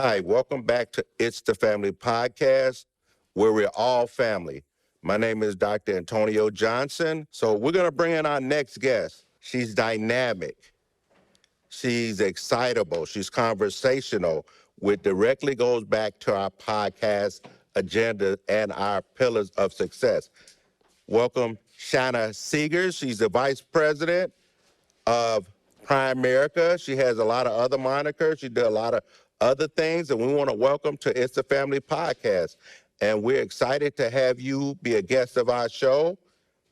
Hi, welcome back to Itz Da Family Podcast, where we're all family. My name is Dr. Antonio Johnson. So we're going to bring in our next guest. She's dynamic. She's excitable. She's conversational, which directly goes back to our podcast agenda and our pillars of success. Welcome, Shanna Sigers. She's the vice president of Primerica. She has a lot of other monikers. She did a lot of other things, and we want to welcome to It's the Family Podcast. And we're excited to have you be a guest of our show.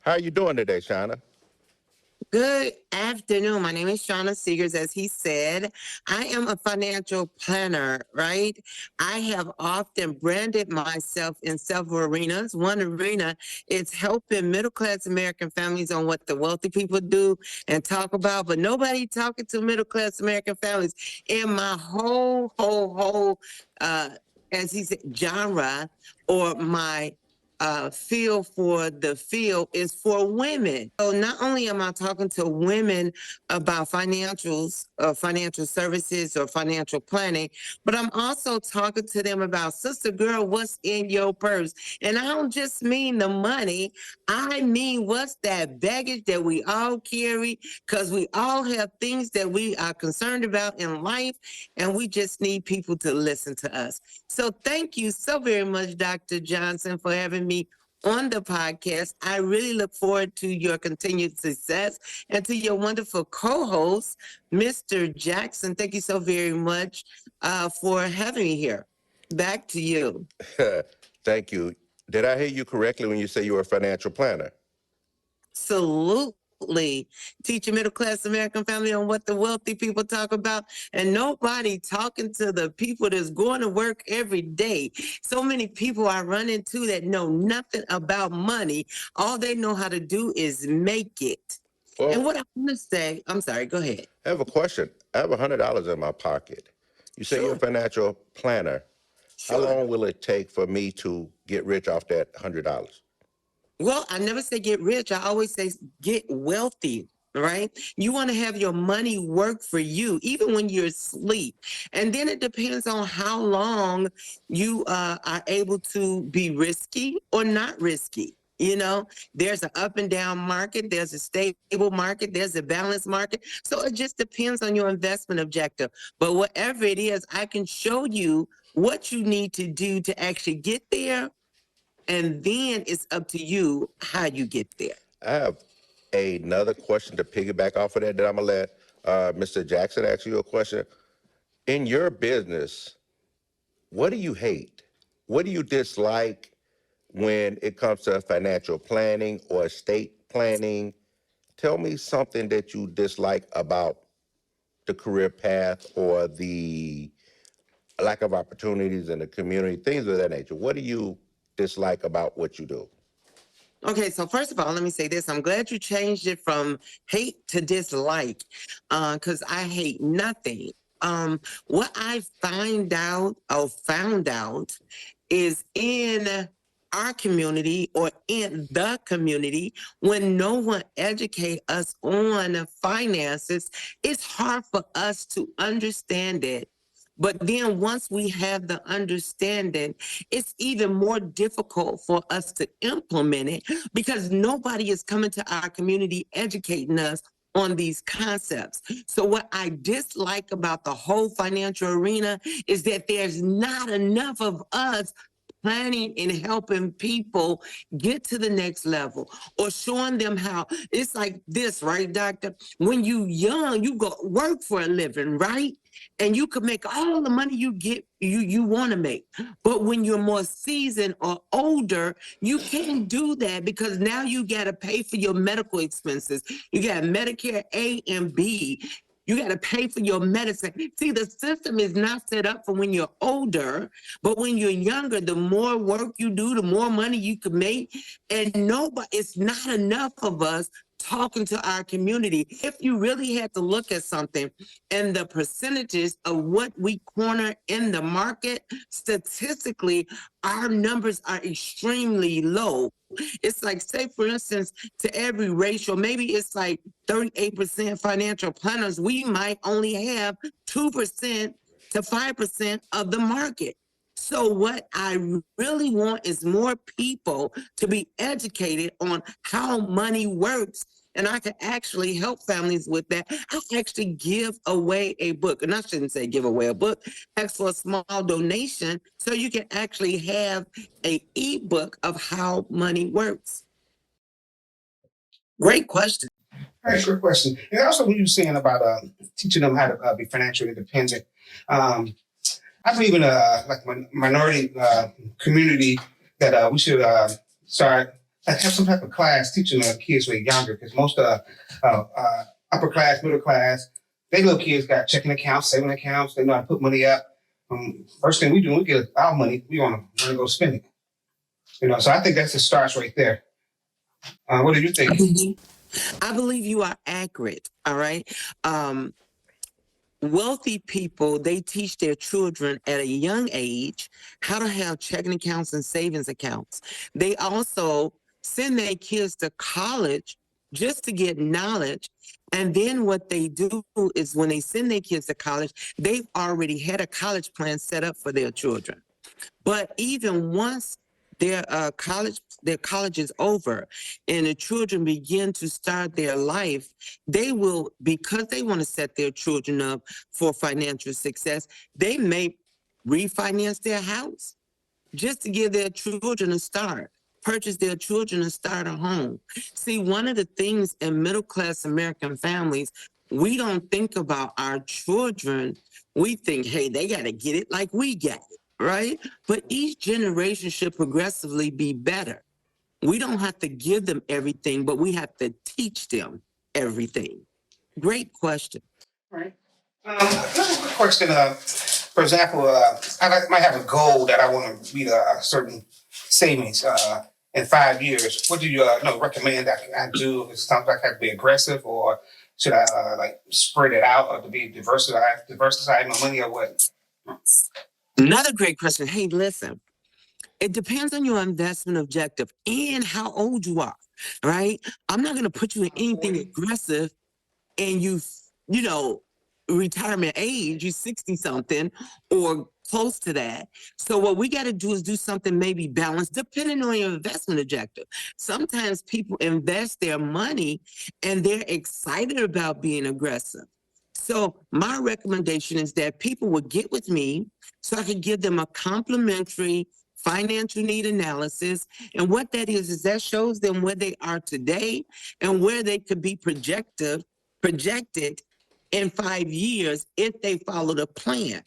How are you doing today, Shanna? Good afternoon. My name is Shanna Sigers, as he said. I am a financial planner, right? I have often branded myself in several arenas. One arena is helping middle-class American families on what the wealthy people do and talk about, but nobody talking to middle-class American families in my whole, as he said, genre or my feel for the field is for women. So not only am I talking to women about financials, financial services or financial planning, but I'm also talking to them about, sister girl, what's in your purse? And I don't just mean the money. I mean, what's that baggage that we all carry? Because we all have things that we are concerned about in life, and we just need people to listen to us. So thank you so very much, Dr. Johnson, for having me on the podcast. I really look forward to your continued success and to your wonderful co-host, Mr. Jackson. Thank you so very much for having me here. Back to you. Thank you. Did I hear you correctly when you say you were a financial planner? Absolutely. Teach a middle-class American family on what the wealthy people talk about, and nobody talking to the people that's going to work every day. So many people I run into that know nothing about money. All they know how to do is make it. Well, and what I want to say, I'm sorry, go ahead. I have a question. I have $100 in my pocket. You say you're a financial planner. Sure. How long will it take for me to get rich off that $100? Well, I never say get rich. I always say get wealthy, right? You want to have your money work for you, even when you're asleep. And then it depends on how long you are able to be risky or not risky. You know, there's an up and down market. There's a stable market. There's a balanced market. So it just depends on your investment objective. But whatever it is, I can show you what you need to do to actually get there. And then it's up to you how you get there. I have another question to piggyback off of that I'm going to let Mr. Jackson ask you a question. In your business, what do you hate? What do you dislike when it comes to financial planning or estate planning? Tell me something that you dislike about the career path or the lack of opportunities in the community, things of that nature. What do you dislike about what you do? Okay, so first of all, let me say this. I'm glad you changed it from hate to dislike, because I hate nothing. What I found out is in our community or in the community, when no one educates us on finances, it's hard for us to understand it. But then once we have the understanding, it's even more difficult for us to implement it because nobody is coming to our community educating us on these concepts. So what I dislike about the whole financial arena is that there's not enough of us planning and helping people get to the next level or showing them how. It's like this, right, doctor? When you young, you go work for a living, right? And you can make all the money you want to make. But when you're more seasoned or older, you can't do that because now you got to pay for your medical expenses. You got Medicare A and B. You got to pay for your medicine. See, the system is not set up for when you're older, but when you're younger, the more work you do, the more money you can make. And it's not enough of us talking to our community. If you really had to look at something and the percentages of what we corner in the market, statistically, our numbers are extremely low. It's like, say, for instance, to every ratio, maybe it's like 38% financial planners. We might only have 2% to 5% of the market. So what I really want is more people to be educated on how money works. And I can actually help families with that. I actually give away a book. And I shouldn't say give away a book. Ask for a small donation so you can actually have a ebook of how money works. Great question. All right, great question. And also, what you were saying about teaching them how to be financially independent, I believe in like minority community that we should start have some type of class teaching kids when they're younger, because most upper class, middle class, they little kids got checking accounts, saving accounts. They know how to put money up. First thing we do, we get our money, we want to go spend it. So I think that's the starts right there. What do you think? I believe you are accurate. All right. Wealthy people, they teach their children at a young age how to have checking accounts and savings accounts. They also send their kids to college just to get knowledge. And then what they do is when they send their kids to college, they've already had a college plan set up for their children. But even once their college is over and the children begin to start their life, they will, because they want to set their children up for financial success, they may refinance their house just to give their children a start, purchase their children a starter home. See, one of the things in middle-class American families, we don't think about our children. We think, hey, they got to get it like we got it. Right? But each generation should progressively be better. We don't have to give them everything, but we have to teach them everything. Great question. Right. Another quick question. For example, might have a goal that I want to meet a certain savings in 5 years. What do you recommend I do? It sounds like I have to be aggressive, or should I like spread it out, or to be diversify my money, or what? Another great question. Hey, listen, it depends on your investment objective and how old you are, right? I'm not going to put you in anything aggressive and retirement age, you 60 something or close to that. So what we got to do is do something maybe balanced depending on your investment objective. Sometimes people invest their money and they're excited about being aggressive. So my recommendation is that people would get with me so I could give them a complimentary financial need analysis. And what that is that shows them where they are today and where they could be projected in 5 years if they follow the plan.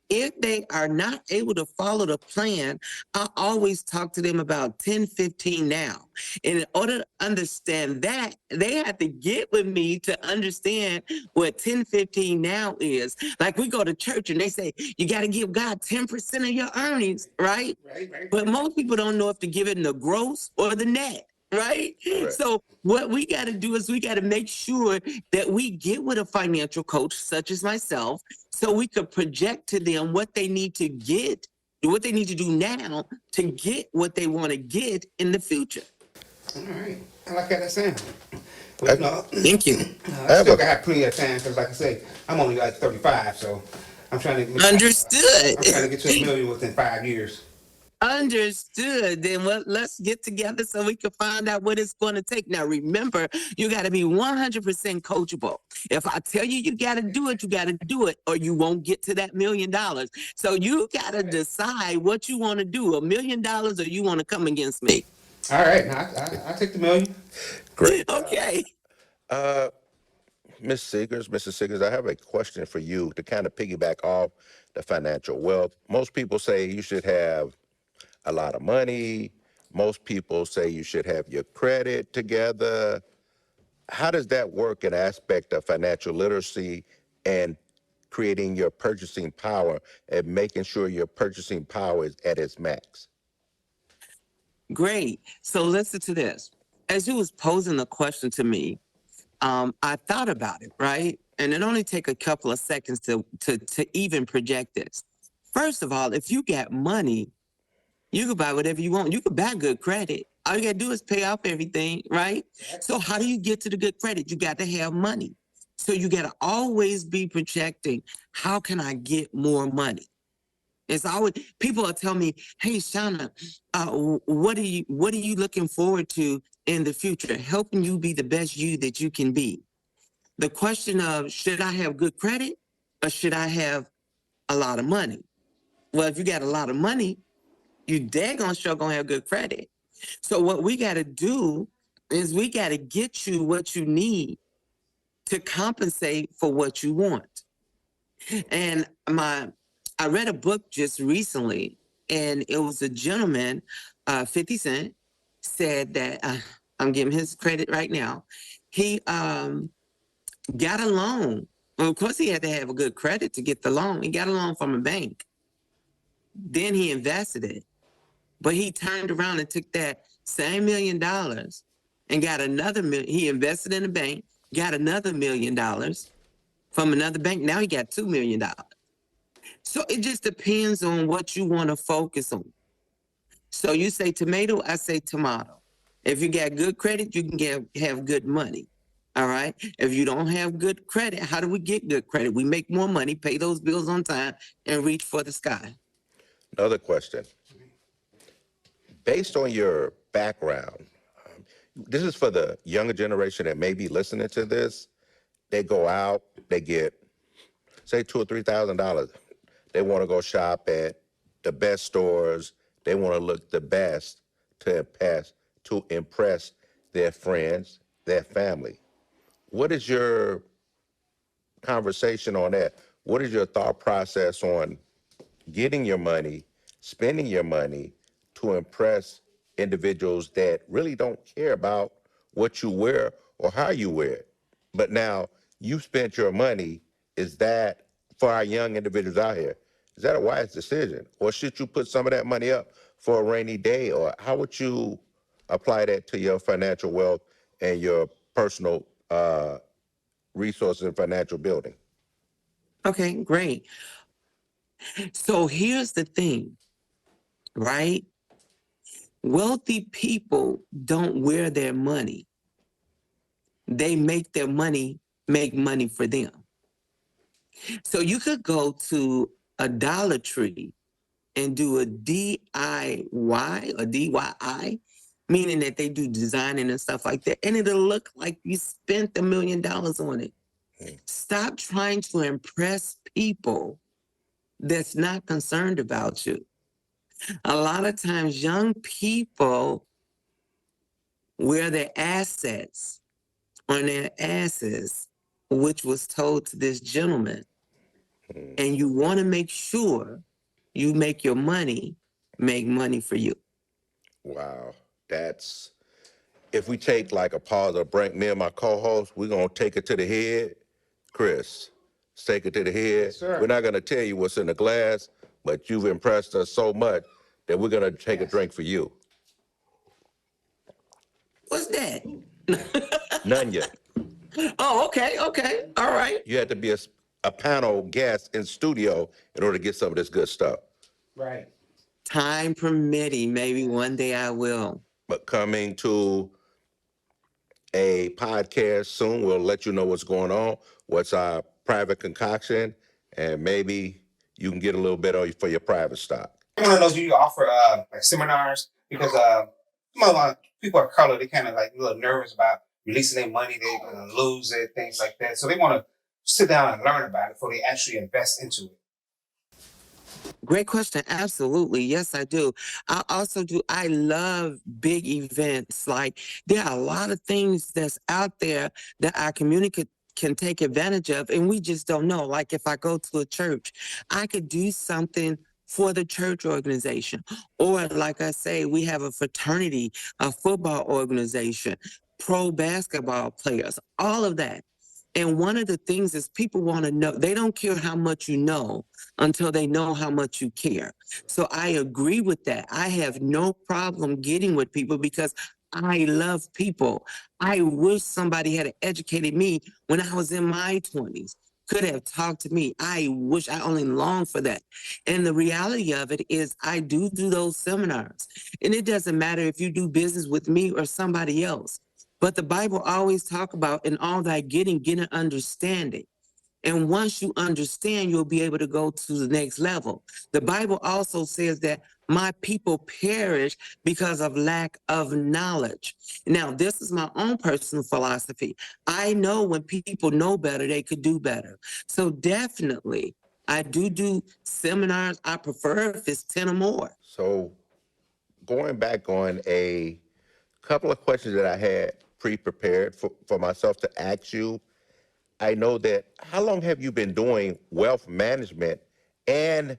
If they are not able to follow the plan, I always talk to them about 10-15 now. And in order to understand that, they have to get with me to understand what 10-15 now is. Like we go to church and they say, you got to give God 10% of your earnings, right? Right. But most people don't know if to give it in the gross or the net. Right? So what we got to do is we got to make sure that we get with a financial coach such as myself so we could project to them what they need to get, what they need to do now to get what they want to get in the future. All right. I like that sound. Thank you. I still have plenty of time because, like I say, I'm only like 35, so I'm trying to Understood. I'm trying to get to $1 million within 5 years. Understood. Then let's get together so we can find out what it's going to take. Now, remember, you got to be 100% coachable. If I tell you you got to do it, you got to do it, or you won't get to that $1 million. So you got to decide what you want to do, $1 million, or you want to come against me. All right. I take the $1 million. Great. Okay. Mrs. Sigers, I have a question for you to kind of piggyback off the financial wealth. Most people say you should have a lot of money. Most people say you should have your credit together. How does that work in aspect of financial literacy and creating your purchasing power and making sure your purchasing power is at its max? Great. So listen to this. As you was posing the question to me, I thought about it, right? And it only take a couple of seconds to even project this. First of all, if you got money, you can buy whatever you want. You can buy good credit. All you got to do is pay off everything, right? So how do you get to the good credit? You got to have money. So you got to always be projecting, how can I get more money? It's always, people will tell me, hey, Shanna, what are you looking forward to in the future? Helping you be the best you that you can be. The question of, should I have good credit or should I have a lot of money? Well, if you got a lot of money, you daggone sure gonna have good credit. So what we got to do is we got to get you what you need to compensate for what you want. And I read a book just recently, and it was a gentleman, 50 Cent, said that, I'm giving his credit right now. He got a loan. Well, of course, he had to have a good credit to get the loan. He got a loan from a bank. Then he invested it. But he turned around and took that same $1 million and got another million. He invested in a bank, got another $1 million from another bank. Now he got $2 million. So it just depends on what you want to focus on. So you say tomato, I say tomato. If you got good credit, you can have good money. All right. If you don't have good credit, how do we get good credit? We make more money, pay those bills on time, and reach for the sky. Another question. Based on your background, this is for the younger generation that may be listening to this. They go out, they get, say, $2,000 or $3,000. They want to go shop at the best stores. They want to look the best to impress their friends, their family. What is your conversation on that? What is your thought process on getting your money, spending your money to impress individuals that really don't care about what you wear or how you wear it? But now you spent your money. Is that, for our young individuals out here, is that a wise decision? Or should you put some of that money up for a rainy day? Or how would you apply that to your financial wealth and your personal resources and financial building? Okay, great. So here's the thing, right? Wealthy people don't wear their money. They make their money make money for them. So you could go to a Dollar Tree and do a DIY or DIY, meaning that they do designing and stuff like that, and it'll look like you spent $1 million on it. Stop trying to impress people that's not concerned about you. A lot of times young people wear their assets on their asses, which was told to this gentleman. And you want to make sure you make your money make money for you. Wow. That's, if we take like a pause or break, me and my co-host, we're going to take it to the head. Chris, let's take it to the head. Yes, sir. We're not going to tell you what's in the glass, but you've impressed us so much that we're going to take a drink for you. What's that? None yet. Oh, okay. All right. You had to be a panel guest in studio in order to get some of this good stuff. Right. Time permitting, maybe one day I will. But coming to a podcast soon, we'll let you know what's going on, what's our private concoction, and maybe you can get a little bit for your private stock. One of those you offer like seminars, because a lot of people of color, they kind of like a little nervous about releasing their money, they're going to lose it, things like that. So they want to sit down and learn about it before they actually invest into it. Great question. Absolutely. Yes, I do. I love big events. Like, there are a lot of things that's out there that our community can take advantage of, and we just don't know. Like, if I go to a church, I could do something for the church organization. Or like I say, we have a fraternity, a football organization, pro basketball players, all of that. And one of the things is people want to know, they don't care how much you know until they know how much you care. So I agree with that. I have no problem getting with people because I love people. I wish somebody had educated me when I was in my 20s, could have talked to me. I wish, I only long for that. And the reality of it is I do those seminars. And it doesn't matter if you do business with me or somebody else. But the Bible always talk about in all thy getting an understanding. And once you understand, you'll be able to go to the next level. The Bible also says that my people perish because of lack of knowledge. Now, this is my own personal philosophy. I know when people know better, they could do better. So definitely, I do seminars. I prefer if it's 10 or more. So going back on a couple of questions that I had pre-prepared for myself to ask you. I know that, how long have you been doing wealth management, and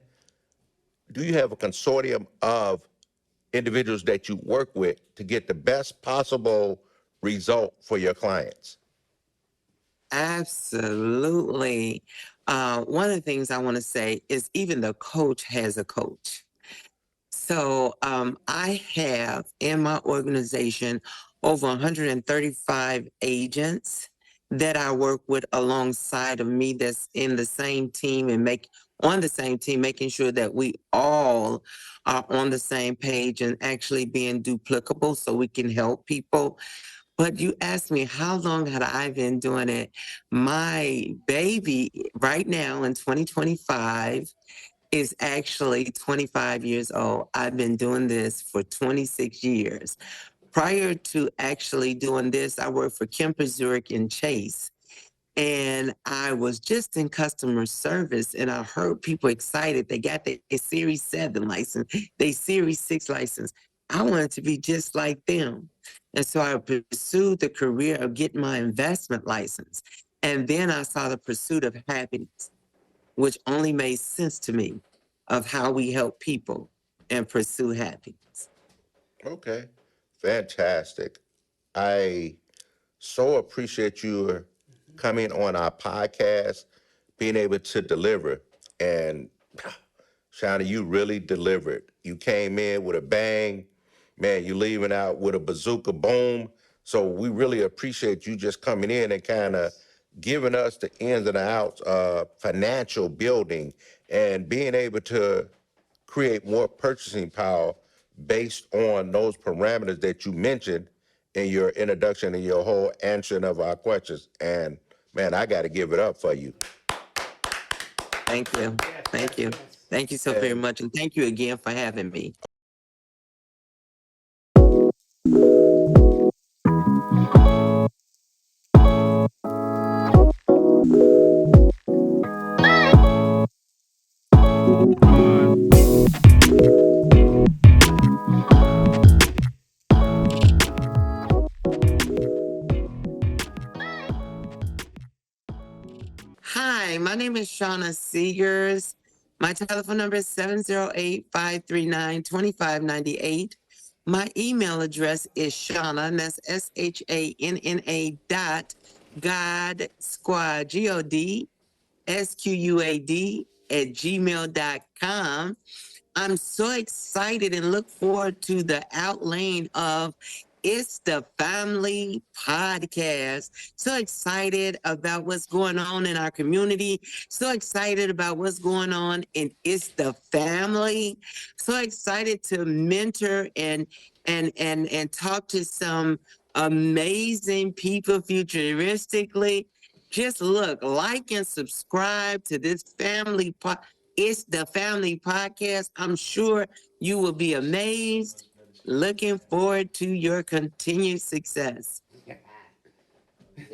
do you have a consortium of individuals that you work with to get the best possible result for your clients? Absolutely. One of the things I want to say is even the coach has a coach. So I have in my organization over 135 agents that I work with alongside of me that's in the same team and on the same team, making sure that we all are on the same page and actually being duplicable so we can help people. But you asked me, how long had I been doing it? My baby right now in 2025 is actually 25 years old. I've been doing this for 26 years. Prior to actually doing this, I worked for Kemper, Zurich, and Chase. And I was just in customer service, and I heard people excited. They got their Series 7 license, their Series 6 license. I wanted to be just like them. And so I pursued the career of getting my investment license. And then I saw the pursuit of happiness, which only made sense to me of how we help people and pursue happiness. Okay, fantastic. I so appreciate you coming on our podcast, being able to deliver. And Shanna, you really delivered. You came in with a bang. Man, you leaving out with a bazooka boom. So we really appreciate you just coming in and kind of giving us the ins and the outs of financial building and being able to create more purchasing power based on those parameters that you mentioned in your introduction and your whole answering of our questions. And man, I got to give it up for you. Thank you. Thank you. Thank you so very much. And thank you again for having me. Hi, my name is Shanna Sigers. My telephone number is 708-539-2598. My email address is Shanna, and that's SHANNA .God Squad, GODSQUAD @gmail.com. I'm so excited and look forward to the outlaying of Itz Da Family Podcast. So excited about what's going on in our community. So excited about what's going on in Itz Da Family. So excited to mentor and talk to some amazing people futuristically. Just look, like and subscribe to this family podcast. Itz Da Family Podcast. I'm sure you will be amazed. Looking forward to your continued success.